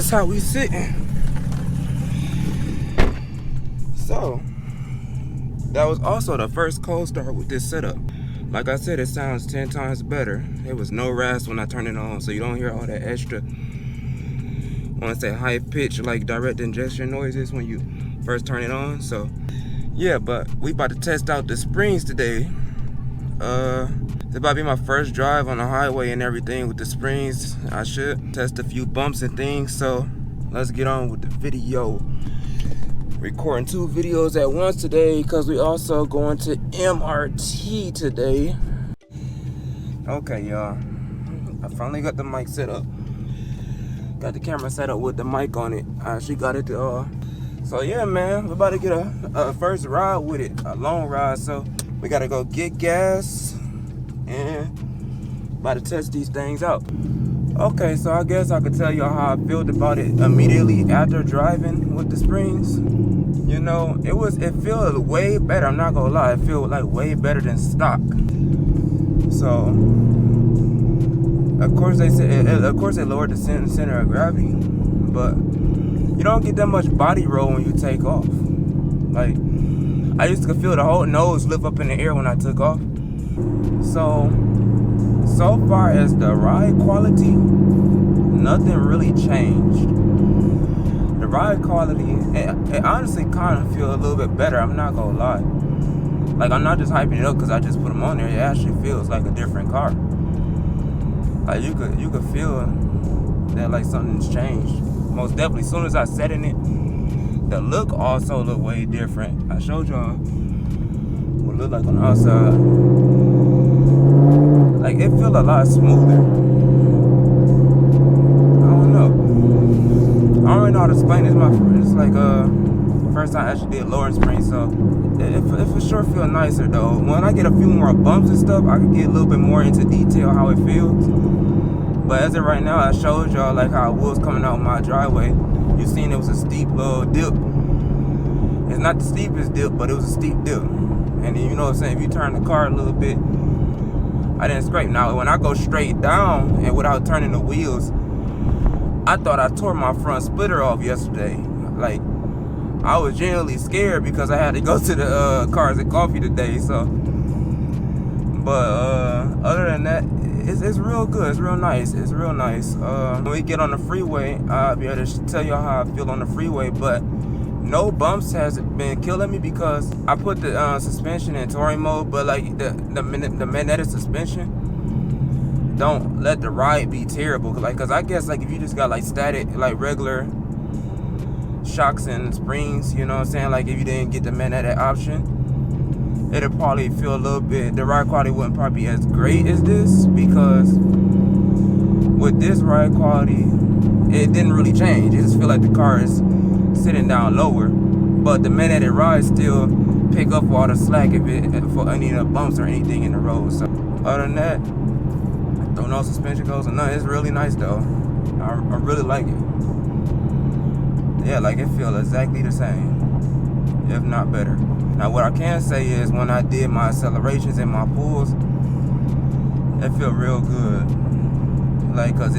that's how we sitting. So that was also the first cold start with this setup. Like I said, it sounds 10 times better. There was no rasp when I turned it on, so you don't hear all that extra, I want to say high pitch, like direct injection noises when you first turn it on. So yeah, but we about to test out the springs today. It's about to be my first drive on the highway and everything with the springs. I should test a few bumps and things, so let's get on with the video. Recording 2 videos at once today because we also going to MRT today. Okay, y'all, I finally got the mic set up. Got the camera set up with the mic on it. I actually got it to, so yeah, man, we're about to get a first ride with it, a long ride. So we gotta go get gas and about to test these things out. Okay, so I guess I could tell y'all how I felt about it immediately after driving with the springs. You know, it feels way better. I'm not gonna lie, it feels like way better than stock. So, of course they lowered the center of gravity, but you don't get that much body roll when you take off. Like, I used to feel the whole nose lift up in the air when I took off. So far as the ride quality, nothing really changed. The ride quality, it honestly kind of feels a little bit better, I'm not gonna lie. Like, I'm not just hyping it up because I just put them on there. It actually feels like a different car. Like, you could feel that like something's changed. Most definitely, as soon as I sat in it, the look also looked way different. I showed y'all what it looked like on the outside. Like, it feel a lot smoother. I don't know. I don't really know how to explain it. It's like first time I actually did lowering springs, so it for sure feel nicer though. When I get a few more bumps and stuff, I can get a little bit more into detail how it feels. But as of right now, I showed y'all like how it was coming out my driveway. You seen it was a steep little dip. It's not the steepest dip, but it was a steep dip. And then, you know what I'm saying, if you turn the car a little bit, I didn't scrape. Now, when I go straight down and without turning the wheels, I thought I tore my front splitter off yesterday. Like, I was genuinely scared because I had to go to the Cars and Coffee today. So, but other than that, it's real good. It's real nice. It's real nice. When we get on the freeway, I'll be able to tell y'all how I feel on the freeway. But no bumps has been killing me because I put the suspension in touring mode. But like the magnetic suspension don't let the ride be terrible. Like, cause I guess like if you just got like static, like regular shocks and springs, you know what I'm saying? Like if you didn't get the magnetic option, it'll probably feel a little bit, the ride quality wouldn't probably be as great as this, because with this ride quality, it didn't really change. It just feel like the car is sitting down lower, but the magnetic ride still pick up all the slack for any of the bumps or anything in the road. So other than that, don't know suspension goes or nothing. It's really nice though. I really like it. Yeah, like it feels exactly the same, if not better. Now what I can say is when I did my accelerations and my pulls, it felt real good. Like, cause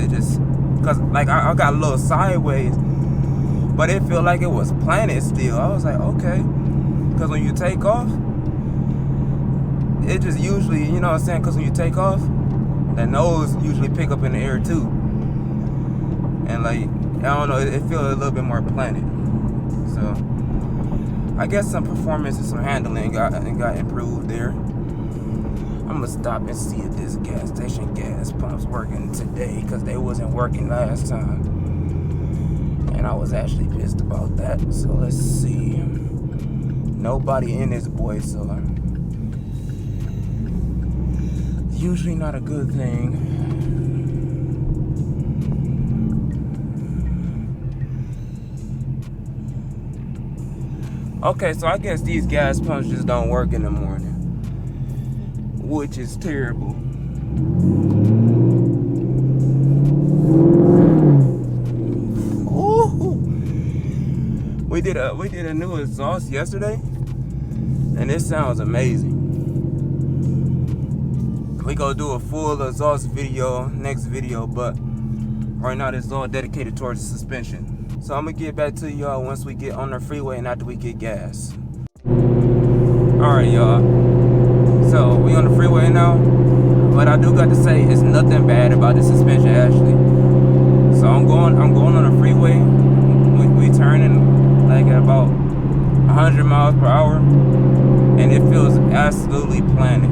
like I got a little sideways, but it felt like it was planted still. I was like, okay. Cause when you take off, it just usually, you know what I'm saying? Cause when you take off, the nose usually pick up in the air too. And like, I don't know, it feels a little bit more planted. So I guess some performance and some handling got improved there. I'm gonna stop and see if this gas station gas pump's working today, because they wasn't working last time. And I was actually pissed about that. So let's see. Nobody in this boy, so usually not a good thing. Okay, so I guess these gas pumps just don't work in the morning, which is terrible. Ooh. We did a new exhaust yesterday, and it sounds amazing. We gonna do a full exhaust video next video, but Right now, this is all dedicated towards the suspension. So I'm gonna get back to y'all once we get on the freeway and after we get gas. Alright, y'all. So we on the freeway now. What I do got to say is nothing bad about the suspension actually. So I'm going on the freeway. We turning like at about 100 miles per hour, and it feels absolutely planted.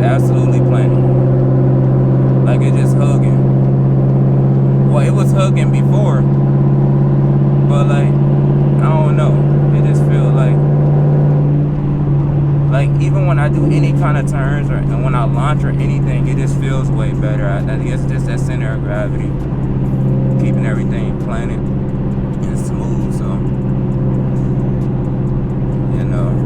Absolutely planted. Like it just hugging. Well, it was hugging before, but like I don't know. It just feels like even when I do any kind of turns and when I launch or anything, it just feels way better. I think it's just that center of gravity, keeping everything planted and smooth. So you know.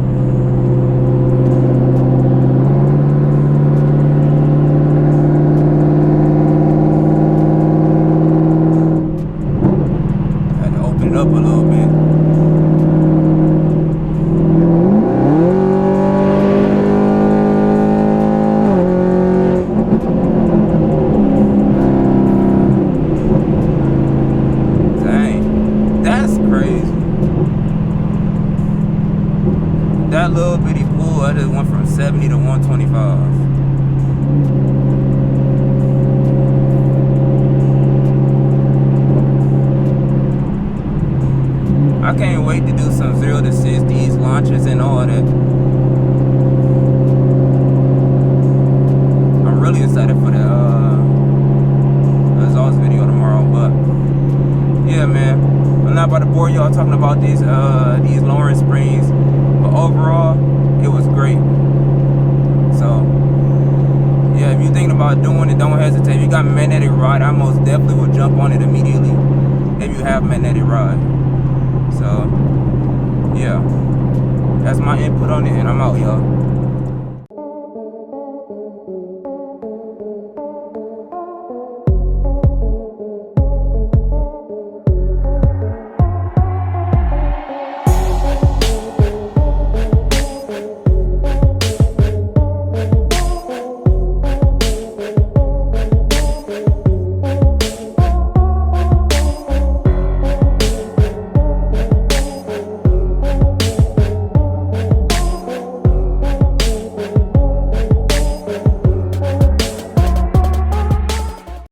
Up a little bit. Dang, that's crazy. That little bitty pool, I just went from 70 to 125. I can't wait to do some 0 to 60s launches and all that. I'm really excited for the results video tomorrow, but yeah, man, I'm not about to bore y'all talking about these lowering springs, but overall, it was great. So yeah, if you're thinking about doing it, don't hesitate. If you got magnetic rod, I most definitely will jump on it immediately if you have magnetic rod. So, yeah, that's my input on it, and I'm out, y'all.